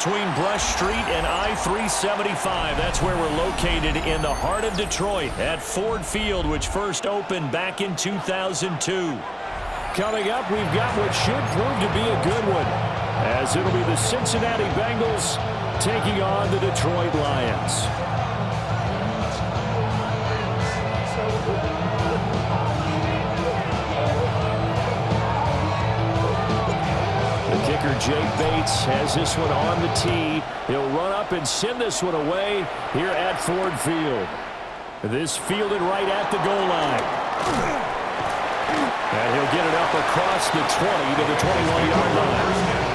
between Brush Street and I-375. That's where we're located in the heart of Detroit at Ford Field, which first opened back in 2002. Coming up, we've got what should prove to be a good one, as it'll be the Cincinnati Bengals taking on the Detroit Lions. Kicker Jake Bates has this one on the tee. He'll run up and send this one away here at Ford Field. This fielded right at the goal line. And he'll get it up across the 20 to the 21-yard line.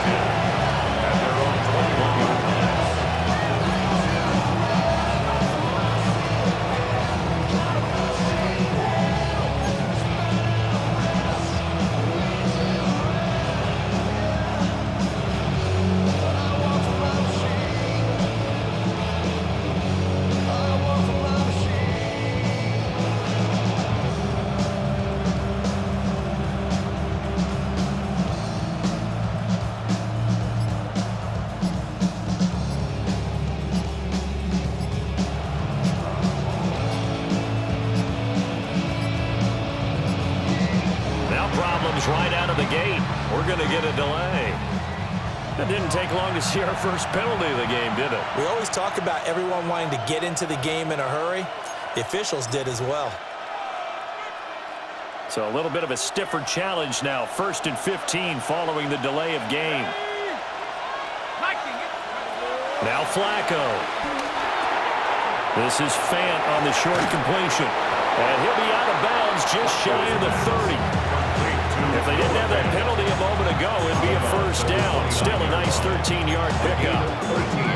Right out of the gate. We're going to get a delay. It didn't take long to see our first penalty of the game, did it? We always talk about everyone wanting to get into the game in a hurry. The officials did as well. So a little bit of a stiffer challenge now. 1st and 15 following the delay of game. Now Flacco. This is Fant on the short completion. And he'll be out of bounds just shy of the 30. If they didn't have that penalty a moment ago, it'd be a first down. Still a nice 13-yard pickup.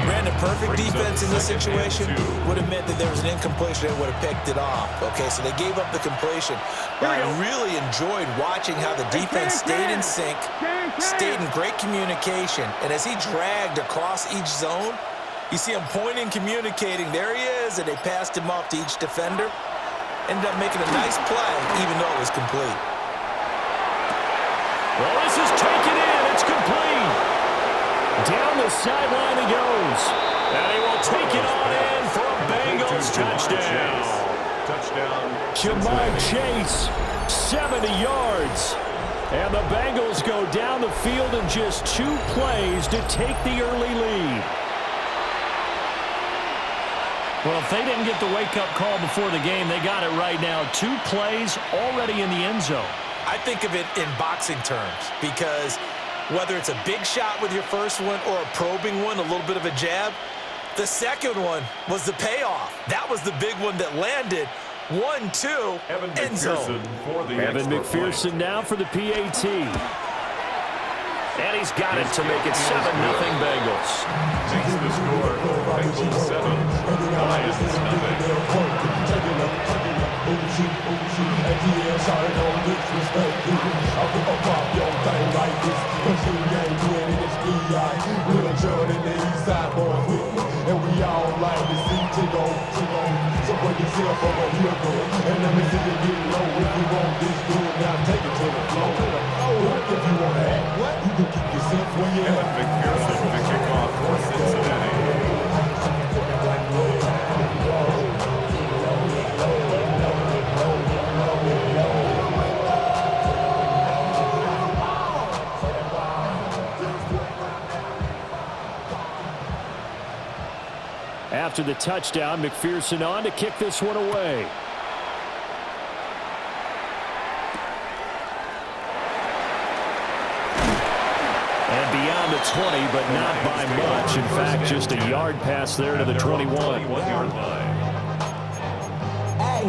Brandon, perfect defense in this situation would have meant that there was an incompletion and would have picked it off. Okay, so they gave up the completion. But I really enjoyed watching how the defense stayed in sync, stayed in great communication. And as he dragged across each zone, you see him pointing, communicating. There he is, and they passed him off to each defender. Ended up making a nice play, even though it was complete. Well, this is taken in. It's complete. Down the sideline he goes. And he will take it on in for a Bengals touchdown. Jamar Chase, 70 yards. And the Bengals go down the field in just 2 plays to take the early lead. Well, if they didn't get the wake-up call before the game, they got it right now. 2 plays already in the end zone. I think of it in boxing terms because whether it's a big shot with your first one or a probing one, a little bit of a jab, the second one was the payoff. That was the big one that landed. 1-2, end zone. Evan McPherson now for the PAT. And he's got it to make it 7-0 Bengals. Takes the score. Bengals 7, Lions nothing. Evan McPherson to kick off for Cincinnati. After the touchdown, McPherson on to kick this one away. And beyond the 20, but not by much. In fact, just a yard pass there to the 21-yard line. Hey,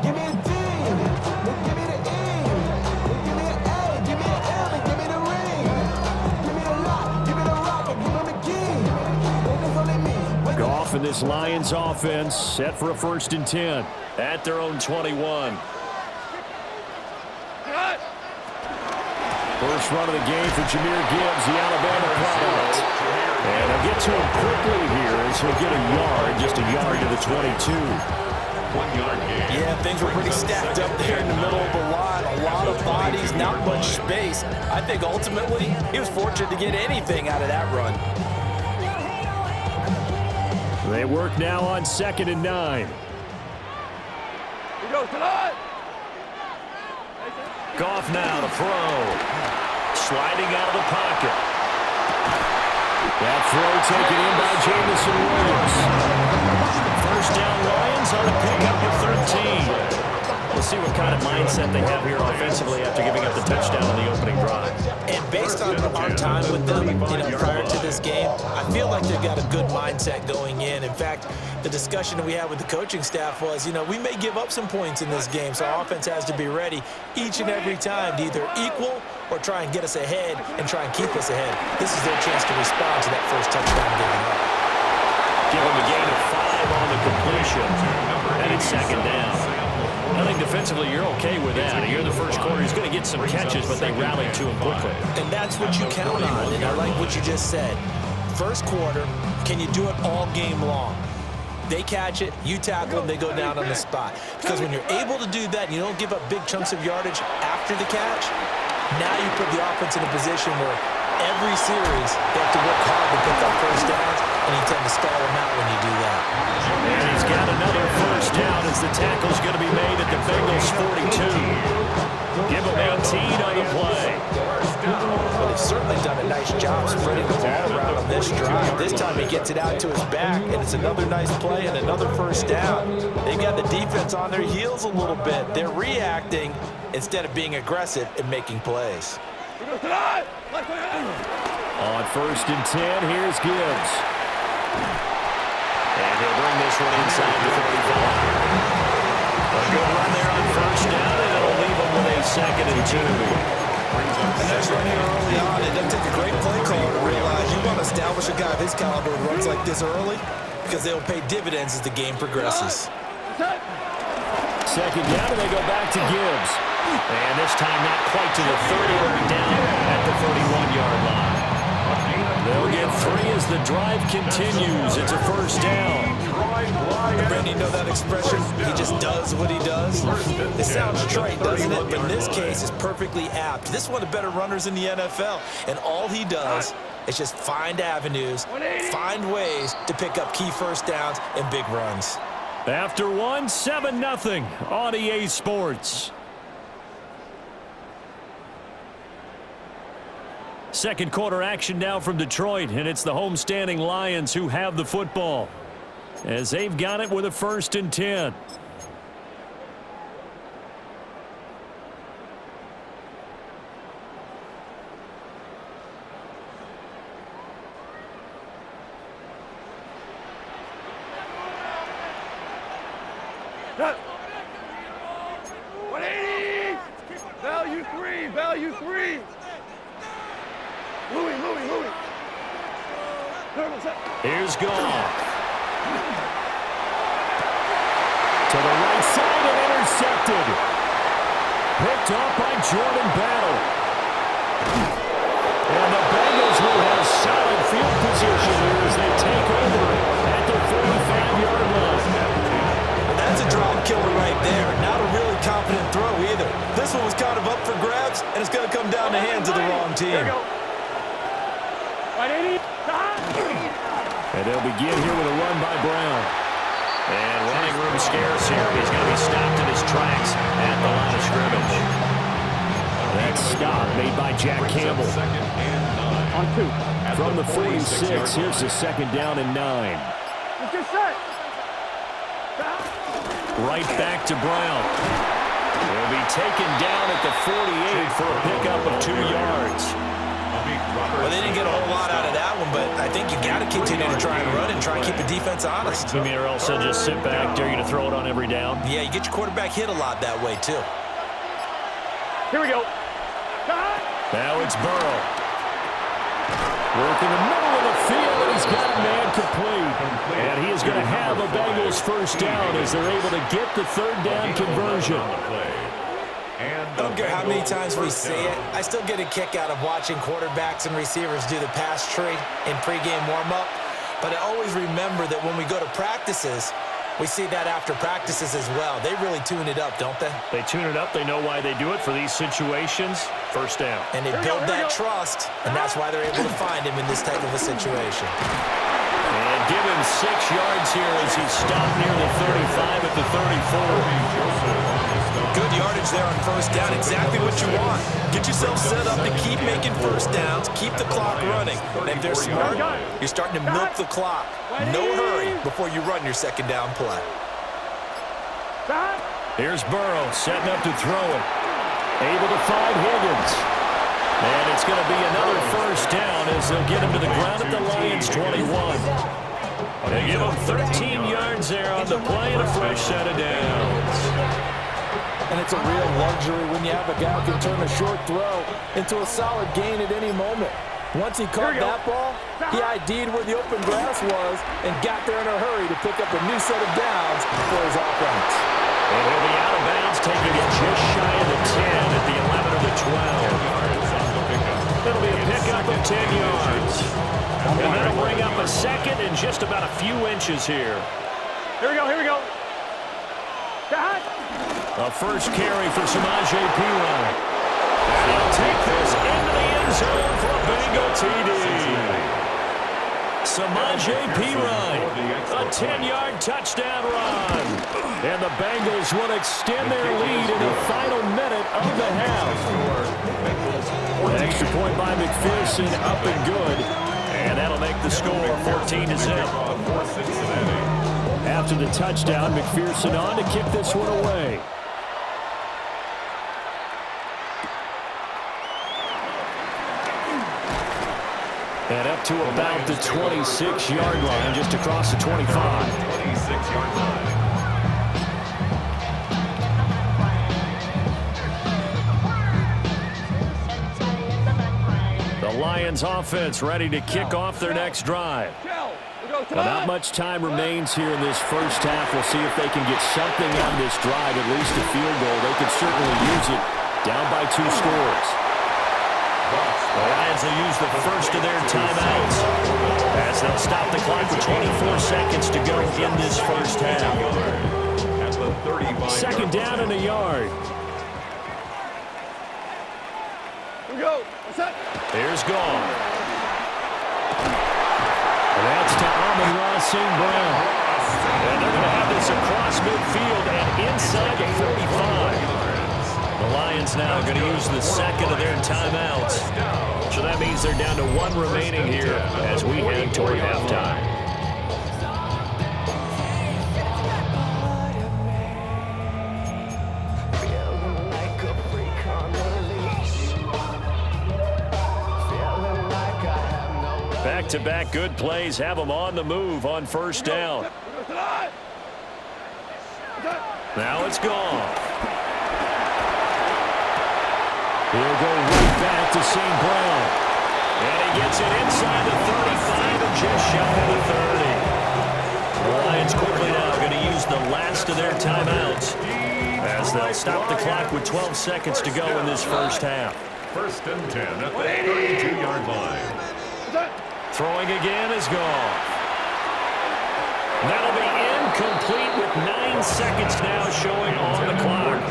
give me a D. Give me the E. Give me an A. Give me an M. And give me the ring. Give me the lock. Give me the rock. And give me the key. It's only me. Goff and this Lions offense set for a 1st and 10 at their own 21. First run of the game for Jahmyr Gibbs, the Alabama product. And he'll get to him quickly here as he'll get a yard, just a yard to the 22. 1 yard gain. Yeah, things were pretty stacked up there in the middle of the line. A lot of bodies, not much space. I think ultimately he was fortunate to get anything out of that run. They work now on 2nd and 9. Goff now to throw. Sliding out of the pocket. That throw taken in by Jamison Williams. First down Lions on a pickup of 13. We'll see what kind of mindset they have here offensively after giving up the touchdown on the opening drive. And based on our time with them, prior to this game, I feel like they've got a good mindset going in. In fact, the discussion that we had with the coaching staff was, we may give up some points in this game, so our offense has to be ready each and every time to either equal or try and get us ahead and try and keep us ahead. This is their chance to respond to that first touchdown given up. Give them a gain of 5 on the completion, and it's 2nd down. I think defensively you're okay with that. Here in the first quarter, he's going to get some catches, but they rallied to him quickly. And that's what you count on, and I like what you just said. First quarter, can you do it all game long? They catch it, you tackle them, they go down on the spot. Because when you're able to do that and you don't give up big chunks of yardage after the catch, now you put the offense in a position where every series they have to work hard to pick up first downs, and you tend to stall them out when you do that. And he's got another first down as the tackle's going to be made at the Bengals 42. Give him 18 on the play. Well, they've certainly done a nice job spreading the ball around on this drive. This time he gets it out to his back, and it's another nice play and another first down. They've got the defense on their heels a little bit. They're reacting instead of being aggressive and making plays. On 1st and 10, here's Gibbs. And he'll bring this one inside the 35. A good run there on 1st down, and it'll leave him with a 2nd and 2. And that's right here early on. It doesn't take a great play caller to realize you want to establish a guy of his caliber who runs like this early because they'll pay dividends as the game progresses. 2nd down, and they go back to Gibbs. And this time not quite to the 30, will be down at the 31-yard line. They'll get 3 as the drive continues. It's a first down. Brandon, you know that expression? He just does what he does. It sounds trite, doesn't it? But in this case, it's perfectly apt. This is one of the better runners in the NFL. And all he does is just find avenues, find ways to pick up key first downs and big runs. After 1, 7-0 on EA Sports. Second quarter action now from Detroit, and it's the homestanding Lions who have the football as they've got it with a 1st and 10. Value three. Louis. Here's Goff. To the right side and intercepted. Picked off by Jordan Battle. And the Bengals will have solid field position here as they take over at the 45-yard line. That's a drive killer right there. Not a really confident throw either. This one was kind of up for grabs, and it's going to come down the hands of the wrong team. And they'll begin here with a run by Brown. And running room scarce here. He's going to be stopped in his tracks at the line of scrimmage. That stop made by Jack Campbell. On 2. From the 46, here's the 2nd down and 9. Let's get set. Right back to Brown. He'll be taken down at the 48 for a pickup of 2 yards. Well, they didn't get a whole lot out of that one, but I think you got to continue to try and run and try and keep the defense honest. You mean, or else they'll just sit back, dare you to throw it on every down? Yeah, you get your quarterback hit a lot that way, too. Here we go. Now it's Burrow. Working the middle of the field, and he's got a man complete. And he is going to have a Bengals first down as they're able to get the 3rd down conversion. I don't care how many times we say it, I still get a kick out of watching quarterbacks and receivers do the pass tree in pregame warm-up. But I always remember that when we go to practices, we see that after practices as well. They really tune it up, don't they? They tune it up. They know why they do it for these situations. First down. And they build that trust, and that's why they're able to find him in this type of a situation. And Gibbons yards here as he stopped near the 35 at the 34. Good yardage there on first down. Exactly what you want. Get yourself set up to keep making first downs, keep the clock running. And if they're smart, you're starting to milk the clock. No hurry before you run your second down play. Here's Burrow setting up to throw it. Able to find Higgins. And it's going to be another first down as they'll get him to the ground at the Lions' 21. They give him 13 yards there on the play and a fresh set of downs. And it's a real luxury when you have a guy who can turn a short throw into a solid gain at any moment. Once he caught that ball, he ID'd where the open grass was and got there in a hurry to pick up a new set of downs for his offense. And he'll be out of bounds, taking it just shy of the 10 at the 11 or the 12. It'll be a pickup of 10 yards. And that'll bring up a second and just about a few inches here. Here we go, here we go. A first carry for Samaje Perine. And he'll take this into the end zone for a Bengal TD. Samaje Perine, a 10-yard touchdown run. And the Bengals will extend their lead in the final minute of the half. An extra point by McPherson, up and good. And that'll make the score 14-0. After the touchdown, McPherson on to kick this one away. And up to about the 26-yard line, just across the 25. 26-yard line. The Lions offense ready to kick off their next drive. Well, not much time remains here in this first half. We'll see if they can get something on this drive, at least a field goal. They could certainly use it. Down by 2 scores. The Lions will use the first of their timeouts as they'll stop the clock with 24 seconds to go in this first half. Second down and a yard. Here we go. Set. Here's Gall. That's to Amon-Ra St. Brown. And they're going to have this across midfield and inside the 45. The Lions now going to use the second of their timeouts. So that means they're down to 1 remaining here as we head toward halftime. Back-to-back good plays have them on the move on first down. Now it's gone. He'll go right back to St. Brown. And he gets it inside the 35 and just shy of the 30. The Lions quickly now going to use the last of their timeouts as they'll stop the clock with 12 seconds to go in this first half. First and 10 at the 32-yard line. Throwing again is gone. That'll be incomplete with 9 seconds now showing on the clock.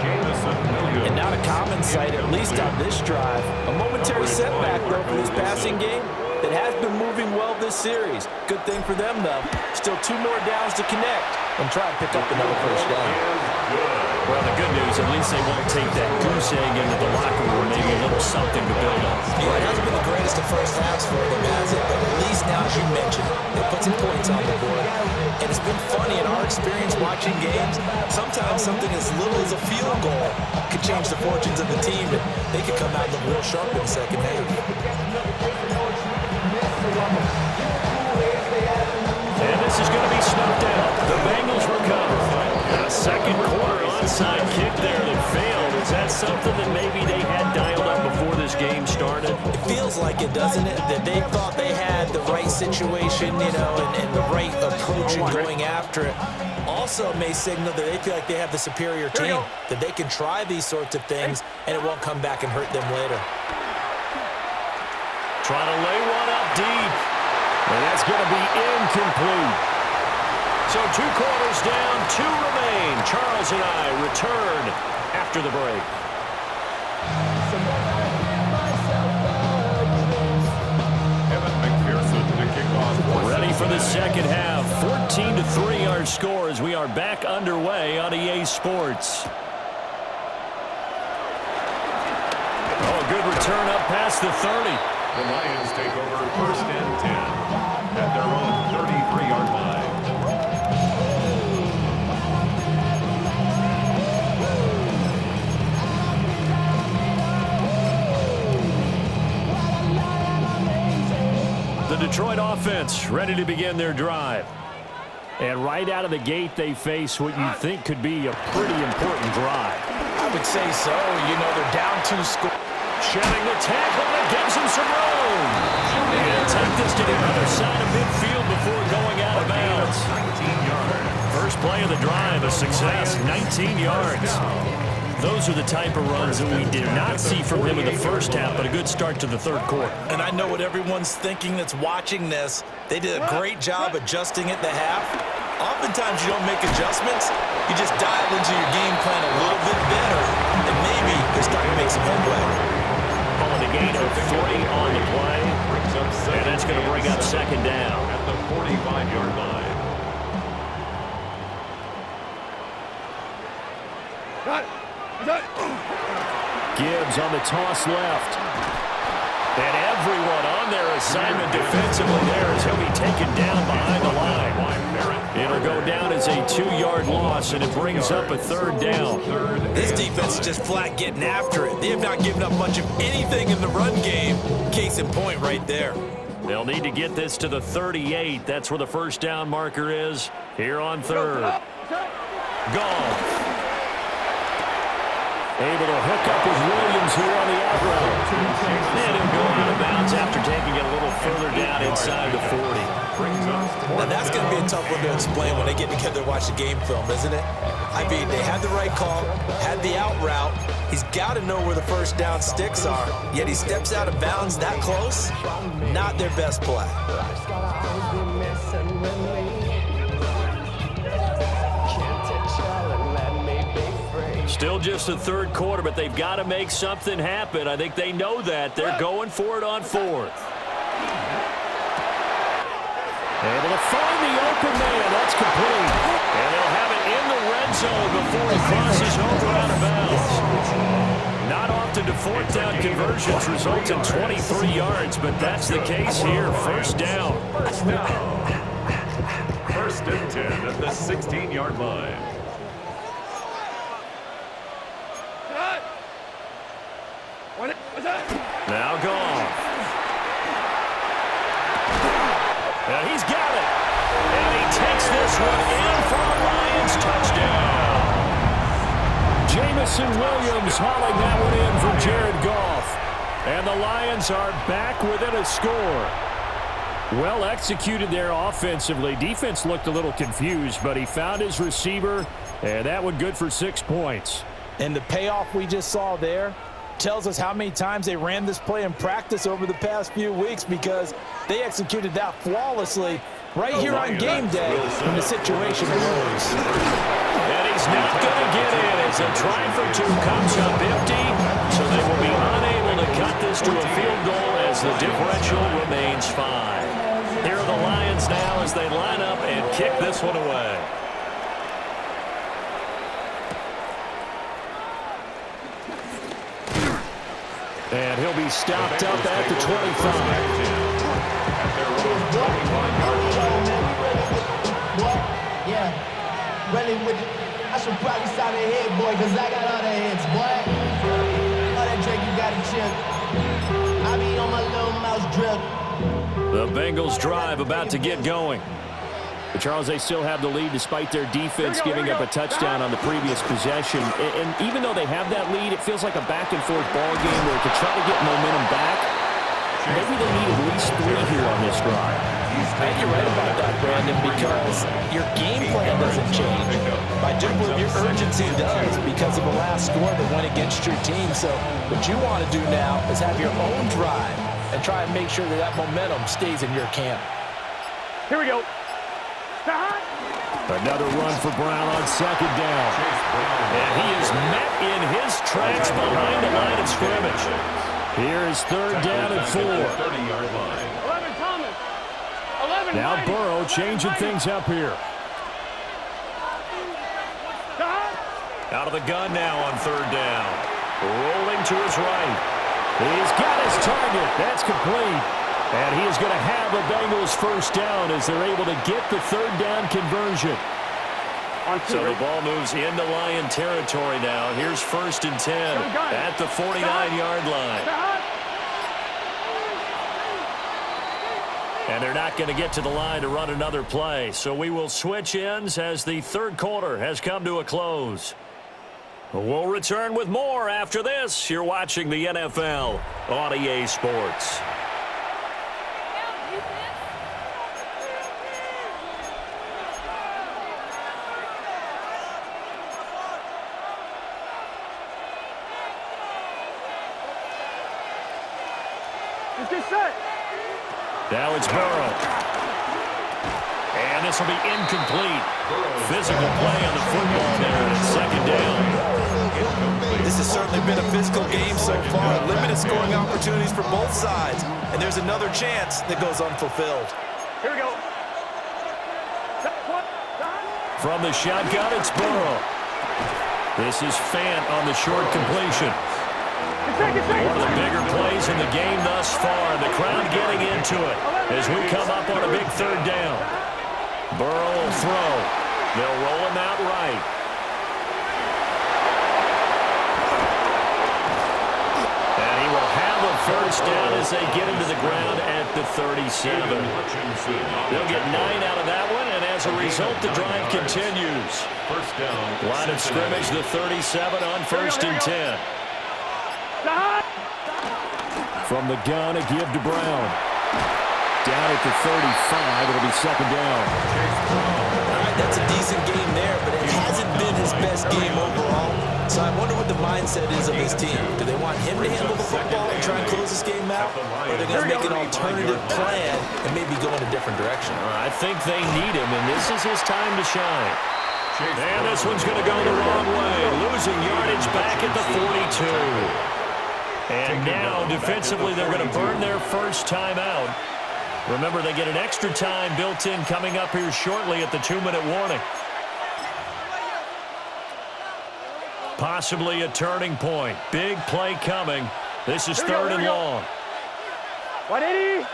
And not a common sight, at least on this drive. A momentary setback, though, for this passing game that has been moving well this series. Good thing for them, though. Still 2 more downs to connect and try and pick up another first down. Well, the good news, at least they won't take that goose egg into the locker room. Maybe a little something to build on. Yeah, it hasn't been the greatest of first halves for them, has it? But at least now, as you mentioned, they put some points on the board. And it's been funny in our experience watching games. Sometimes something as little as a field goal could change the fortunes of the team, and they could come out and look real sharp in the second half. And this is going to be snuffed out. The Bengals recover. A second quarter onside kick there that failed. Is that something that maybe they had dialed up before this game started? It feels like it, doesn't it? That they thought they had the right situation, you know, and the right approach in going after it. Also may signal that they feel like they have the superior team, that they can try these sorts of things, and it won't come back and hurt them later. Trying to lay one up deep. And that's going to be incomplete. So 2 quarters down, 2 remain. Charles and I return after the break. Evan McPherson to kick off. Ready for the second half. 14-3 our score as we are back underway on EA Sports. Oh, good return up past the 30. The Lions take over first and 10 at their own 33-yard line. The Detroit offense ready to begin their drive. And right out of the gate, they face what you think could be a pretty important drive. I would say so. You know, they're down 2 scores. Shedding the tackle that gives him some room. And take this to the other side of midfield before going out of bounds. 19 yards. First play of the drive, a success, 19 yards. Those are the type of runs that we did not see from him in the first half, but a good start to the third quarter. And I know what everyone's thinking that's watching this. They did a great job adjusting at the half. Oftentimes you don't make adjustments. You just dial into your game plan a little bit better, and maybe they're starting to make some headway. Calling a gain of 3 on the play, and that's going to bring up second down. At the 45-yard line. Gibbs on the toss left. And everyone on their assignment defensively there as he'll be taken down behind the line. It'll go down as a 2-yard loss, and it brings up a third down. This defense is just flat getting after it. They have not given up much of anything in the run game. Case in point right there. They'll need to get this to the 38. That's where the first down marker is here on third. Goff. Able to hook up with Williams here on the out route. And he'll go out of bounds after taking it a little further down inside the 40. Now that's going to be a tough one to explain when they get together and watch the game film, isn't it? I mean, they had the right call, had the out route. He's got to know where the first down sticks are, yet he steps out of bounds that close. Not their best play. Still just the third quarter, but they've got to make something happen. I think they know that. They're going for it on fourth. Able to find the open man. That's complete. And they'll have it in the red zone before he crosses over out of bounds. Not often do fourth down conversions result in 23 yards, but that's the case here. First down. First and 10 at the 16-yard line. Now Goff. And he's got it. And he takes this one in for the Lions touchdown. Jamison Williams hauling that one in for Jared Goff. And the Lions are back within a score. Well executed there offensively. Defense looked a little confused, but he found his receiver, and that one good for 6 points. And the payoff we just saw there tells us how many times they ran this play in practice over the past few weeks, because they executed that flawlessly right here on game day when the situation arose. And he's not going to get in as a try for 2 comes up empty, so they will be unable to cut this to a field goal as the differential remains 5. Here are the Lions now as they line up and kick this one away. And he'll be stopped up at the 25. Yeah, really with it. I should probably sign a head, boy, because I got all the heads, boy. All that drink, you got to chip. I be on my little mouse drip. The Bengals drive about to get going. But Charles, they still have the lead despite their defense giving up a touchdown on the previous possession. And even though they have that lead, it feels like a back-and-forth ball game where to try to get momentum back, maybe they need at least 3 here on this drive. I think you're right about that, Brandon, because your game plan doesn't change. By doing your urgency does because of the last score that went against your team. So what you want to do now is have your own drive and try and make sure that that momentum stays in your camp. Here we go. Another run for Brown on second down. And he is met in his tracks behind the line of scrimmage. Here is third down and 4. 30-yard line. 11, Thomas. 11. Now Burrow changing things up here. Out of the gun now on third down. Rolling to his right. He's got his target. That's complete. And he is going to have a Bengals first down as they're able to get the third down conversion. So the ball moves into Lion territory now. Here's 1st and 10 at the 49-yard line. And they're not going to get to the line to run another play. So we will switch ends as the third quarter has come to a close. We'll return with more after this. You're watching the NFL on EA Sports. Now it's Burrow. And this will be incomplete. Physical play on the football there, and it's 2nd down. This has certainly been a physical game so far. Limited scoring opportunities for both sides. And there's another chance that goes unfulfilled. Here we go. From the shotgun, it's Burrow. This is Fant on the short completion. One of the bigger plays in the game thus far. The crowd getting into it as we come up on a big third down. Burrow will throw. They'll roll him out right. And he will have a first down as they get him to the ground at the 37. They'll get 9 out of that one, and as a result, the drive continues. Line of scrimmage, the 37 on 1st and 10. From the gun, a give to Brown. Down at the 35, it'll be 2nd down. All right, that's a decent game there, but it hasn't been his best game overall. So I wonder what the mindset is of his team. Do they want him to handle the football and try and close this game out? Or are they going to make an alternative plan and maybe go in a different direction? I think they need him, and this is his time to shine. And this one's going to go the wrong way. Losing yardage back at the 42. And now, defensively, they're going to burn their first time out. Remember, they get an extra time built in coming up here shortly at the 2-minute warning. Possibly a turning point. Big play coming. This is 3rd and long. 180.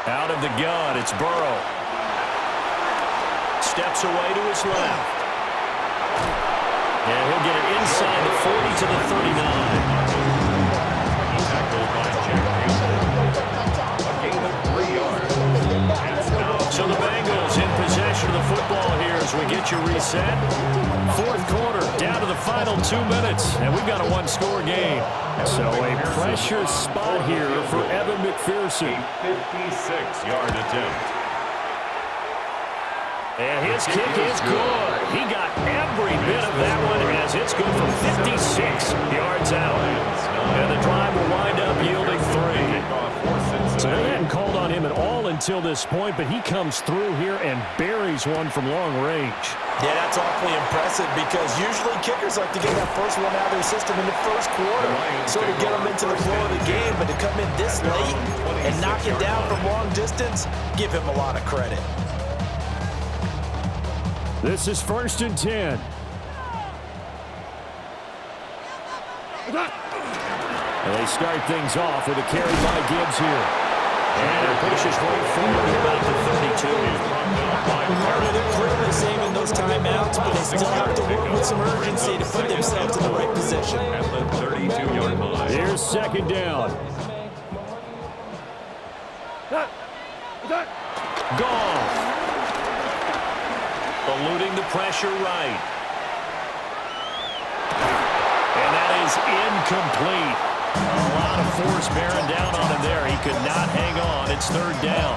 Out of the gun, it's Burrow. Steps away to his left. And he'll get it inside the 40 to the 39. So the Bengals in possession of the football here as we get you reset. 4th quarter, down to the final 2 minutes, and we've got a 1-score game. So a pressure spot here for Evan McPherson. 56-yard attempt. And his kick is good. He got every bit of that one as it's good from 56 yards out. And the drive will wind up yielding 3. So they hadn't called on him at all until this point, but he comes through here and buries one from long range. Yeah, that's awfully impressive because usually kickers like to get that first one out of their system in the 1st quarter, sort of get them into the flow of the game, but to come in this late and knock it down from long distance, give him a lot of credit. This is 1st and 10. And they start things off with a carry by Gibbs here. And it pushes right forward about the 32. They're clearly saving those timeouts, but they still have to work with some urgency to put themselves in the right position. At the 32-yard line. Here's 2nd down. Goff. Eluding the pressure right. And that is incomplete. A lot of force bearing down on him there. He could not hang on. It's 3rd down.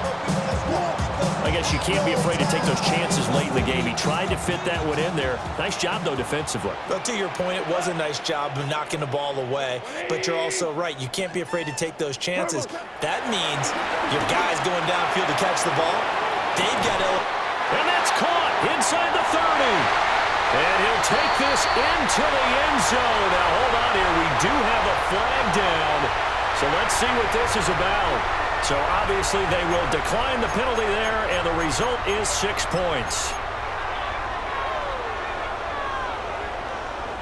I guess you can't be afraid to take those chances late in the game. He tried to fit that one in there. Nice job, though, defensively. But to your point, it was a nice job of knocking the ball away. But you're also right. You can't be afraid to take those chances. That means your guy's going downfield to catch the ball. They've got to... And that's caught inside the 30. And he'll take this into the end zone. Now, hold on here. We do have a flag down. So let's see what this is about. So obviously they will decline the penalty there, and the result is 6 points.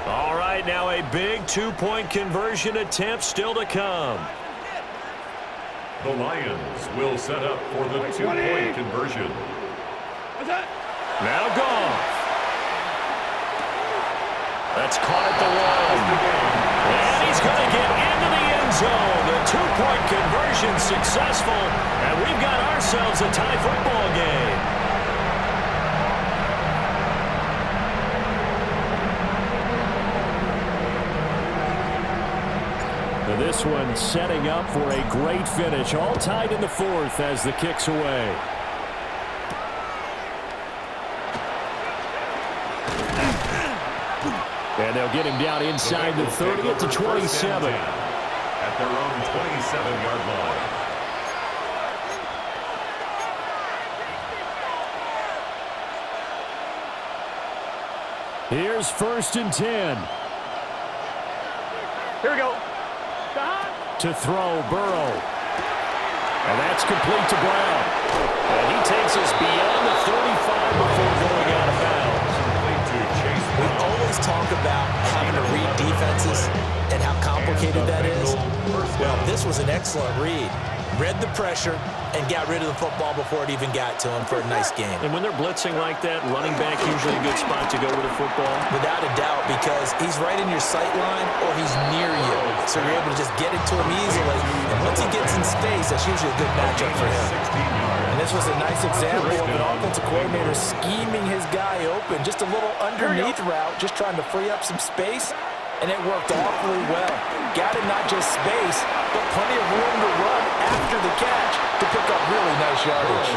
All right, now a big 2-point conversion attempt still to come. The Lions will set up for the 2-point conversion. Now Goff. That's caught at the wall. And he's going to get into the end zone. The 2-point conversion successful, and we've got ourselves a tie football game. This one setting up for a great finish. All tied in the fourth as the kick's away. And they'll get him down inside the 30 at the 27. At their own 27-yard line. Here's 1st and 10. Here we go. To throw, Burrow. And that's complete to Brown. And he takes us beyond the 35 before going out of bounds. We always talk about having to read defenses and how complicated that is. Well, this was an excellent read. Read the pressure and got rid of the football before it even got to him for a nice game. And when they're blitzing like that, running back usually a good spot to go with a football? Without a doubt, because he's right in your sight line or he's near you. So you're able to just get it to him easily. And once he gets in space, that's usually a good matchup for him. And this was a nice example of an offensive coordinator scheming his guy open. Just a little underneath route, just trying to free up some space. And it worked awfully well. Got him not just space, but plenty of room to run after the catch to pick up really nice yardage.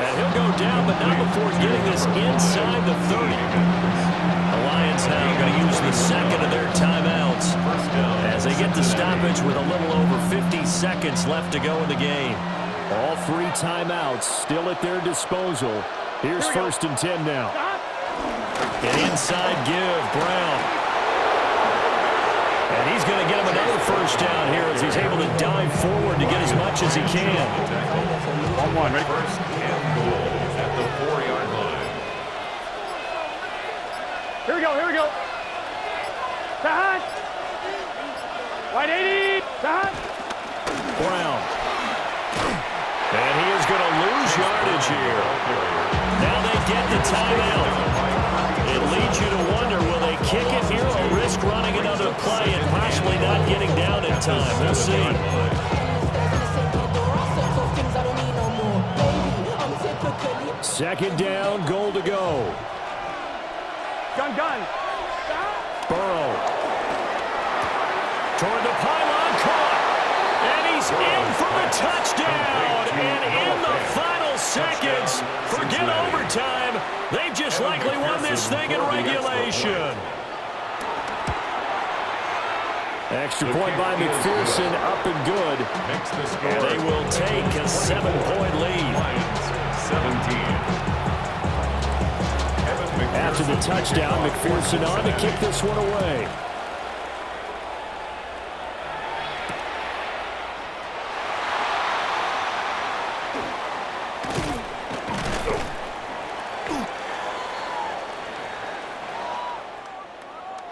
And he'll go down, but not before getting this inside the 30. The Lions now going to use the second of their timeouts as they get the stoppage with a little over 50 seconds left to go in the game. All 3 timeouts still at their disposal. Here's 1st and 10 now. An inside give, Brown. And he's going to get him another 1st down here as he's able to dive forward to get as much as he can. 1-1, ready? 1st and goal at the 4-yard line. Here we go, here we go. Side. Wide 80. Side. Brown. And he is going to lose yardage here. Now they get the timeout. It leads you to wonder, will they kick it here or risk running another play and possibly not getting down in time? We'll see. 2nd down, goal to go. Gun. Burrow. Toward the pylon, caught. And he's in for the touchdown. And in the final seconds, forget overtime. They've just likely won this thing in regulation. Extra point by McPherson, up and good. And they will take a 7-point lead. 17. After the touchdown, McPherson on to kick this one away.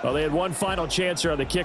Well, they had one final chance here on the kick.